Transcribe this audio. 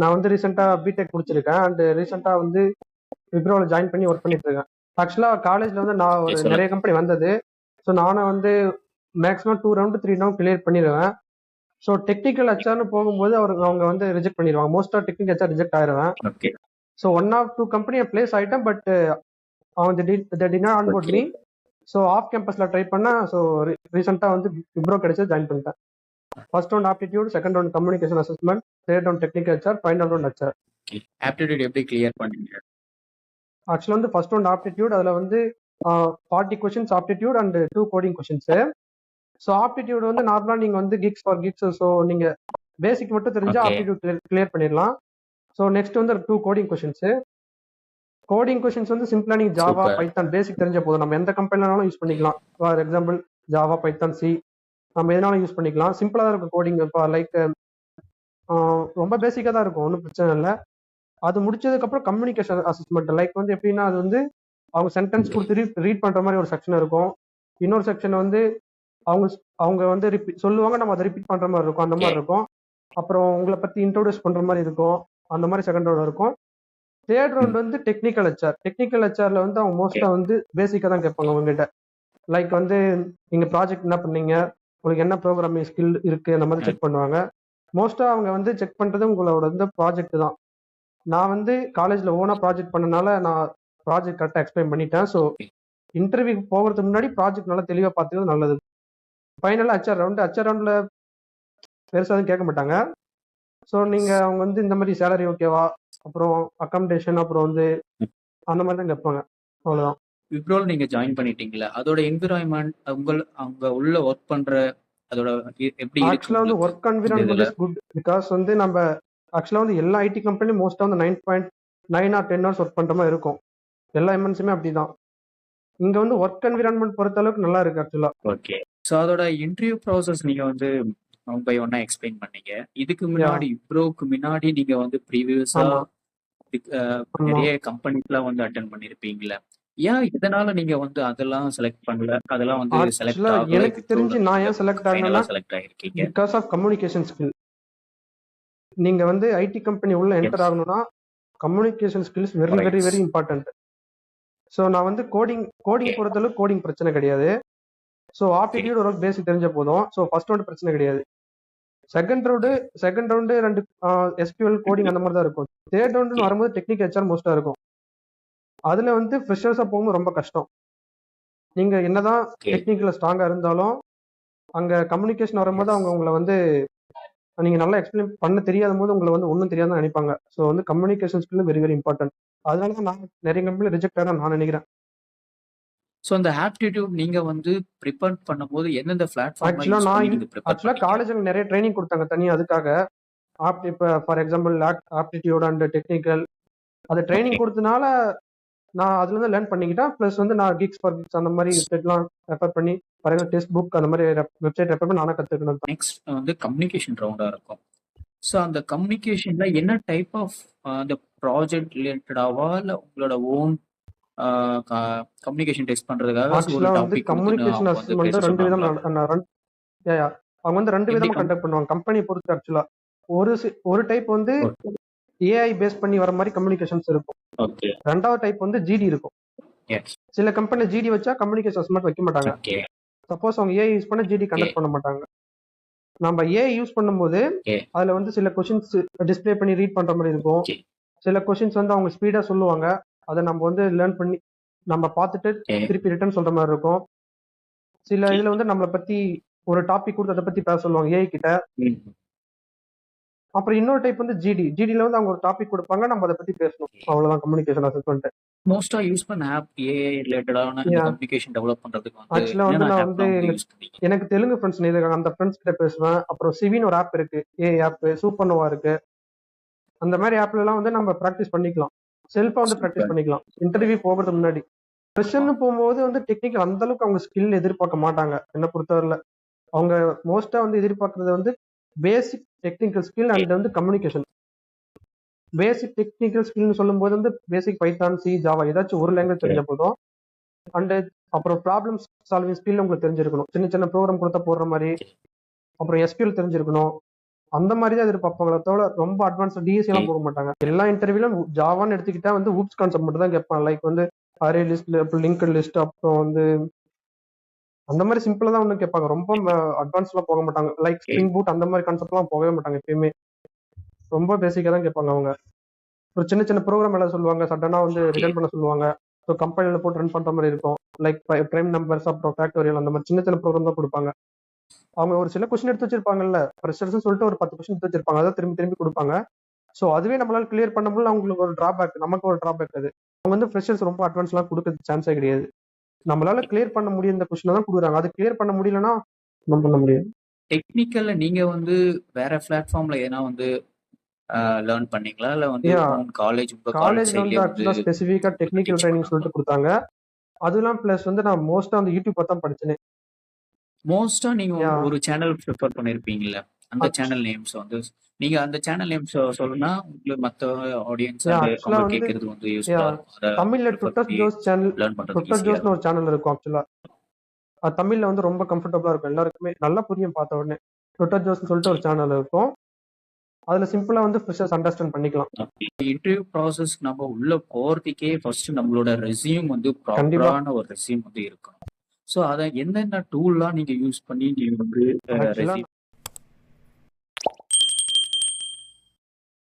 நான் வந்து ரீசெண்டா பிடெக் முடிச்சிருக்கேன் அண்ட் ரீசெண்டா வந்து விப்ரோல ஜாயின் பண்ணி ஒர்க் பண்ணிட்டு இருக்கேன். ஆக்சுவலா காலேஜ்ல வந்து நான் ஒரு நிறைய சொல்லுங்க. கம்பெனி வந்தது. ஸோ நானும் வந்து மேக்ஸிமம் 2 ரவுண்ட் 3 ரவுண்ட் கிளியர் பண்ணிடுவேன். ஸோ டெக்னிக்கல் ஹெச்ஆர்னு போகும்போது அவங்க வந்து ரிஜெக்ட் பண்ணிடுவாங்க. மோஸ்டா டெக்னிக்கல் ஹெச்ஆர் ரிஜெக்ட் ஆயிருவேன். Okay. So 1 or 2 company place ஆயிட்டேன். பட் அவங்க did not onboard okay. Me. So off கேம்பஸ்ல ட்ரை பண்ணா ஸோ ரீசெண்டா வந்து விப்ரோ கிடைச்சு ஜாயின் பண்ணிட்டேன். First round aptitude, second round communication assessment, third round technical HR, final round HR. Aptitude எப்படி clear பண்ணீங்க? ஆக்சுவலா வந்து ஃபர்ஸ்ட் ரவுண்ட் ஆப்டிடியூட், அதுல வந்து 40 questions aptitude and 2 coding questions. So aptitude வந்து நார்மலா நீங்க வந்து கிக்ஸ் ஃபார் கிக்ஸ், ஸோ நீங்க பேசிக் மட்டும் தெரிஞ்சா ஓகே. ஆப்டிடியூட் கிளியர் பண்ணிடலாம். ஸோ நெக்ஸ்ட் வந்து 2 கோடிங் கொஸ்டின்ஸ். கோடிங் கொஸ்டின்ஸ் வந்து சிம்பிளா நீங்க ஜாவா, சூப்பர். பைத்தான் பேசிக் தெரிஞ்ச போதும். நம்ம எந்த கம்பெனிலனாலும் யூஸ் பண்ணிக்கலாம். For example Java, Python, C நம்ம எதனாலும் யூஸ் பண்ணிக்கலாம். சிம்பிளா தான் இருக்கும் கோடிங். இப்போ லைக் ரொம்ப பேசிக்கா தான் இருக்கும், ஒன்றும் பிரச்சனை இல்லை. அது முடிச்சதுக்கு அப்புறம் கம்யூனிகேஷன் அசஸ்மெண்ட் லைக் வந்து எப்படின்னா அது வந்து அவங்க சென்டென்ஸ் கொடுத்து ரீட் பண்ற மாதிரி ஒரு செக்ஷன் இருக்கும். இன்னொரு செக்ஷன் வந்து அவங்க அவங்க வந்து சொல்லுவாங்க, நம்ம அதை ரிப்பீட் பண்ற மாதிரி இருக்கும், அந்த மாதிரி இருக்கும். அப்புறம் உங்களை பத்தி இன்ட்ரோடியூஸ் பண்ற மாதிரி இருக்கும், அந்த மாதிரி செகண்ட் ரவுண்ட் இருக்கும். தேர்ட் ரவுண்ட் வந்து டெக்னிக்கல் ஹெச்ஆர். டெக்னிக்கல் ஹெச்ஆர்ல வந்து அவங்க மோஸ்டா வந்து பேசிக்கா தான் கேட்பாங்க உங்ககிட்ட. லைக் வந்து நீங்க ப்ராஜெக்ட் என்ன பண்ணீங்க, உங்களுக்கு என்ன ப்ரோக்ராமிங் ஸ்கில் இருக்கு, அந்த மாதிரி செக் பண்ணுவாங்க. மோஸ்டா அவங்க வந்து செக் பண்றது உங்களோட வந்து ப்ராஜெக்ட் தான். நான் வந்து காலேஜ்ல ஓனா ப்ராஜெக்ட் பண்ணனால நான் ப்ராஜெக்ட் கரெக்டாக எக்ஸ்பிளைன் பண்ணிட்டேன். ஸோ இன்டர்வியூக்கு போகிறதுக்கு முன்னாடி ப்ராஜெக்ட் நல்லா தெளிவாக பார்த்துக்கிறது நல்லது. ஃபைனலாக ஹெச்ஆர் ரவுண்டில் பெருசாக எதுவும் கேட்க மாட்டாங்க. ஸோ நீங்கள் அவங்க வந்து இந்த மாதிரி சேலரி ஓகேவா, அப்புறம் அக்காமடேஷன், அப்புறம் வந்து அந்த மாதிரி தான் கேட்பாங்க. அவ்வளோதான். விப்ரோல நீங்க ஜாயின் பண்ணிட்டீங்களா? அதோட என்விரான்மெண்ட் அங்க உள்ள ஒர்க் பண்ற அதோட எப்படி இருக்கு ஆக்சுவலாக வந்து உங்களுக்கு ஒர்க் இந்த என்விரான்மெண்ட் இதுல? Is good. பிகாஸ் வந்து நம்ம ஆக்சுவலாக வந்து எல்லா ஐடி கம்பெனியும் மோஸ்ட்டாக வந்து 9.9 ஆர் 10 ஹவர்ஸ் ஒர்க் பண்ணுற மாதிரி இருக்கும். எல்லா எம்என்சியுமே அப்படி தான். இங்க வந்து ஒர்க் என்விரான்மெண்ட் பொறுத்த அளவுக்கு நல்லா இருக்கு ஆக்சுவலா. ஓகே. ஸோ அதோட இன்டர்வியூ ப்ராசஸ் நீங்க வந்து ஒன் பை ஒன்னா எக்ஸ்பிளைன் பண்ணீங்க. இதுக்கு முன்னாடி விப்ரோக்கு முன்னாடி நீங்க வந்து ப்ரீவியஸா ஆமா ஆமா. நிறைய கம்பெனிஸ்லாம் வந்து அட்டென்ட் பண்ணிருப்பீங்களா? ஏன் இதனால நீங்க வந்து அதெல்லாம் செலக்ட் பண்ணல? அதெல்லாம் வந்து செலக்ட் ஆக்சுவலா ஆகல. எனக்கு தெரிஞ்சு விப்ரோல நான் நீங்க ஏன் செலக்ட் ஃபைனலா ஆகணும்னா செலக்ட் ஆகிருக்கீங்க. Because of communication skill. நீங்க வந்து ஐடி கம்பெனி உள்ள என்டர் எஸ். ஆகணும்னா communication skills very very right. Very important. So நான் வந்து கோடிங் ஓகே. பொறுத்தளவுக்கு கோடிங் பிரச்சனை கிடையாது. So okay. ஆப்டிடியூட் ஒரு பேசிக் தெரிஞ்ச போதும். ஸோ ஃபர்ஸ்ட் ரவுண்ட் பிரச்சனை கிடையாது. செகண்ட் ரவுண்டு 2 எஸ்கியூஎல் கோடிங் அந்த மாதிரி தான் இருக்கும். தேர்ட் ரவுண்டுன்னு வரும்போது டெக்னிக் ஹெச்ஆர் மோஸ்டா இருக்கும். அதுல வந்து ஃப்ரெஷர்ஸா போகும்போது ரொம்ப கஷ்டம். நீங்க என்னதான் ஓகே. டெக்னிக்கல்ல ஸ்ட்ராங்கா இருந்தாலும் அங்க கம்யூனிகேஷன் வரும்போது அவங்க உங்களை வந்து நீங்க நல்லா எக்ஸ்பிளைன் பண்ண தெரியாத போது உங்களை வந்து ஒன்றும் தெரியாதுன்னு நினைப்பாங்க. ஸோ வந்து communication skill very very important. அதனால தான் நான் நிறைய கம்பெனி ரிஜெக்ட் ஆக நான் நினைக்கிறேன். ஸோ அந்த ஆப்டிடியூட் நீங்க வந்து ப்ரிப்பேர் பண்ணும்போது எந்தெந்த பிளாட்ஃபார்ம்லாம் ஆக்சுவலா யூஸ் பண்ணி நீங்க ப்ரிப்பேர் பண்ணீங்க? காலேஜ்ல நிறைய ட்ரைனிங் கொடுத்தாங்க தனியாக அதுக்காக. இப்போ for example aptitude and technical அது ஓகே. ட்ரைனிங் கொடுத்தனால நான் அதுல இருந்து லேர்ன் பண்ணிக்கிட்டேன். ப்ளஸ் வந்து நான் கிக்ஸ் ஃபார் கிக்ஸ் அந்த மாதிரி வெப்சைட்லாம் ரெஃபர் பண்ணி பாருங்க, டெஸ்ட் புக் அந்த மாதிரி வெப்சைட் ரெஃபர் பண்ணி நானே கற்றுக்கணும். நெக்ஸ்ட் வந்து கம்யூனிகேஷன் ரவுண்டா இருக்கும். ஸோ அந்த கம்யூனிகேஷன்ல என்ன டைப் ஆஃப் அந்த ப்ராஜெக்ட் ரிலேட்டடாவா இல்ல உங்களோட ஓன் கம்யூனிகேஷன் டெஸ்ட் பண்றதுக்காக ஒரு ஆக்சுவலா வந்து டாபிக் கொடுத்துன்னு கம்யூனிகேஷன் அவங்க வந்து அசஸ்மெண்ட் பேச ரெண்டு விதம் சொன்னாங்களா? அவங்க வந்து ரெண்டு எப்படி விதமா கண்டக்ட் பண்ணுவாங்க கம்பெனி பொறுத்து. ஆக்சுவலா ஒரு டைப் வந்து ஏஐ பேஸ் பண்ணி வர மாதிரி கம்யூனிகேஷன்ஸ் இருக்கும். ஓகே. ரெண்டாவது டைப் வந்து ஜிடி இருக்கும். எஸ். சில கம்பெனி ஜிடி வச்சா கம்யூனிகேஷன் அசஸ்மெண்ட் வைக்க மாட்டாங்க. ஓகே. சப்போஸ் அவங்க ஏஐ யூஸ் பண்ண ஜிடி கண்டக்ட் பண்ண மாட்டாங்க. நம்ம ஏஐ யூஸ் பண்ணும்போது ஓகே. அதுல வந்து சில கொஸ்டின்ஸ் டிஸ்ப்ளே பண்ணி ரீட் பண்ற மாதிரி இருக்கும். ஓகே. சில கொஸ்டின்ஸ் வந்து அவங்க ஸ்பீடா சொல்லுவாங்க, அதை நம்ம வந்து லேர்ன் பண்ணி நம்ம பார்த்துட்டு திருப்பி ரிட்டர்ன் சொல்ற மாதிரி இருக்கும். சில இதுல வந்து நம்மளை பத்தி ஒரு டாபிக் கொடுத்து அதை பத்தி பேச சொல்லுவாங்க ஏஐ கிட்ட. அப்புறம் இன்னொரு டைப் வந்து ஜிடில வந்து அவங்க ஒரு டாபிக் கொடுப்பாங்க, நம்ம அதை பத்தி பேசணும். அவ்வளவுதான் கம்யூனிகேஷன் அசஸ்மெண்ட். மோஸ்டா யூஸ் பண்ண ஆப் ஏஐ ரிலேட்டடான கம்யூனிகேஷன் டெவலப் பண்றதுக்கு வந்து ஆக்சுவலா வந்து என்னென்ன நான் வந்து ஆப்லாம் வந்து யூஸ் பண்ணீங்க? எனக்கு தெலுங்கு ஃப்ரெண்ட்ஸ் இருக்காங்க, அந்த ஃப்ரெண்ட்ஸ் கிட்ட பேசுவேன். அப்புறம் சிவின்னு ஒரு ஆப் இருக்கு, ஏஐ ஆப், சூப்பர்னோவா இருக்கு. அந்த மாதிரி ஆப்ல எல்லாம் வந்து நம்ம ப்ராக்டிஸ் பண்ணிக்கலாம், செல்ஃபா வந்து ப்ராக்டிஸ் பண்ணிக்கலாம் இன்டர்வியூ போகிறதுக்கு முன்னாடி. ஃப்ரெஷர்னு போகும்போது வந்து டெக்னிக்கல் அந்த அளவுக்கு அவங்க ஸ்கில் எதிர்பார்க்க மாட்டாங்க என்ன பொறுத்தவரையில. அவங்க மோஸ்டா வந்து எதிர்பார்க்கறது வந்து பேசிக் டெக்னிக்கல் ஸ்கில் அண்ட் வந்து கம்யூனிகேஷன். பேசிக் டெக்னிக்கல் ஸ்கில்னு சொல்லும்போது வந்து பேசிக் பைத்தான், சி, ஜாவா ஏதாச்சும் ஒரு லாங்குவேஜ் தெரிஞ்ச போதும். அண்ட் அப்புறம் ப்ராப்ளம் சால்விங் ஸ்கில் உங்களுக்கு தெரிஞ்சிருக்கணும், சின்ன சின்ன ப்ரோக்ராம் கொடுத்தா போடுற மாதிரி. அப்புறம் எஸ்கியூஎல் தெரிஞ்சிருக்கணும். அந்த மாதிரி தான் எதிர்பார்ப்பாங்களே தவிர ரொம்ப அட்வான்ஸ் டிஎஸ்சி எல்லாம் போக மாட்டாங்க. எல்லா இன்டர்வியூலும் ஜாவான்னு எடுத்துக்கிட்டா வந்து ஊப்ஸ் கான்செப்ட் மட்டும் தான் கேட்பாங்க. லைக் வந்து அரே லிஸ்ட், அப்புறம் லிங்க் லிஸ்ட், அப்புறம் வந்து அந்த மாதிரி சிம்பிளா தான் ஒண்ணு கேட்பாங்க. ரொம்ப அட்வான்ஸ்லாம் போக மாட்டாங்க. லைக் ஸ்ப்ரிங் பூட் அந்த மாதிரி கான்செப்ட்லாம் போகவே மாட்டாங்க எப்பயுமே. ரொம்ப பேசிக்கா தான் கேட்பாங்க அவங்க. ஒரு சின்ன சின்ன ப்ரோக்ராம் எல்லாம் சொல்லுவாங்க, சடனா வந்து ரிட்டர்ன் பண்ண சொல்லுவாங்க. ஸோ கம்பைலர் போட்டு ரன் பண்ற மாதிரி இருக்கும். லைக் பிரைம் நம்பர்ஸ், அப்புறம் ஃபேக்டோரியல், அந்த மாதிரி சின்ன சின்ன ப்ரோக்ராம் தான் கொடுப்பாங்க. அவங்க ஒரு சில கொஸ்டின் எடுத்து வச்சிருப்பாங்கல்ல, ஃப்ரெஷர்ஸ் சொல்லிட்டு ஒரு 10 கொஸ்டின் எடுத்து வச்சிருப்பாங்க. அதை திரும்பி திரும்பி கொடுப்பாங்க. ஸோ அதுவே நம்மளால கிளியர் பண்ண முடியல, அவங்களுக்கு ஒரு டிராபேக், நமக்கு ஒரு டிராபேக் அது. அவங்க வந்து ஃப்ரெஷர்ஸ் ரொம்ப அட்வான்ஸ்லாம் கொடுக்க சான்ஸே கிடையாது. நம்மளால கிளியர் பண்ண முடியும் இந்த கொஸ்டினை தான் கொடுக்குறாங்க. அது கிளியர் பண்ண முடியலன்னா நம்ம பண்ண முடியாது. டெக்னிக்கல்ல நீங்க வந்து வேற பிளாட்ஃபார்ம்ல ஏன்னா வந்து லேர்ன் பண்ணீங்களா இல்ல வந்து காலேஜ் உங்க காலேஜ் காலேஜ்ல வந்து சைட்லயே வந்து ஆக்சுவலா ஸ்பெசிஃபிக்கா டெக்னிக்கல் டீச் ட்ரைனிங் சொல்லிட்டு கொடுத்தாங்க. அதெல்லாம் பிளஸ் வந்து நான் மோஸ்டா வந்து யூடியூப் பார்த்தா படிச்சேனே. மோஸ்டா நீங்க யா ஒரு சேனல் ப்ரிஃபர் பண்ணிருப்பீங்கல்ல, அந்த சேனல் நேம்ஸ் வந்து நீங்க அந்த சேனல் நேம்ஸ் சொல்லுனா உங்களுக்கு மத்த ஆடியன்ஸ் யா அண்ட் ஆக்சுவலா அவங்க வந்து கேக்குறது வந்து யா யூஸ்ஃபுல்லா இருக்கும். அத தமிழ்ல ப்ரிஃபர் டுட்டஸ் பண்ணி ஜோஸ் சேனல், லேர்ன் பண்றதுக்கு டுட்டஸ் ஈஸியா ஜோஸ்னு இருக்கும். ஒரு சேனல் இருக்கும் ஆக்சுவலா. அது தமிழ்ல வந்து ரொம்ப கம்ஃபர்டபுளா இருக்கும், எல்லாருக்குமே நல்லா புரியும் பார்த்த உடனே. டுட்டஸ் ஜோஸ்னு சொல்லிட்டு ஒரு சேனல் இருக்கும். அதுல சிம்பிளா வந்து ஃப்ரெஷர்ஸ் அண்டர்ஸ்டாண்ட் பண்ணிக்கலாம். இன்டர்வியூ ப்ராசஸ் நம்ம உள்ள போறதுக்கே ஃபர்ஸ்ட் நம்மளோட ரெஸ்யூம் வந்து கண்டிப்பா ப்ராப்பரான ஒரு ரெஸ்யூம் வந்து இருக்கணும். ஸோ அதை என்னென்ன டூல்லாம் நீங்க யூஸ் பண்ணி நீங்க வந்து ஆக்சுவலா ரெஸ்யூம்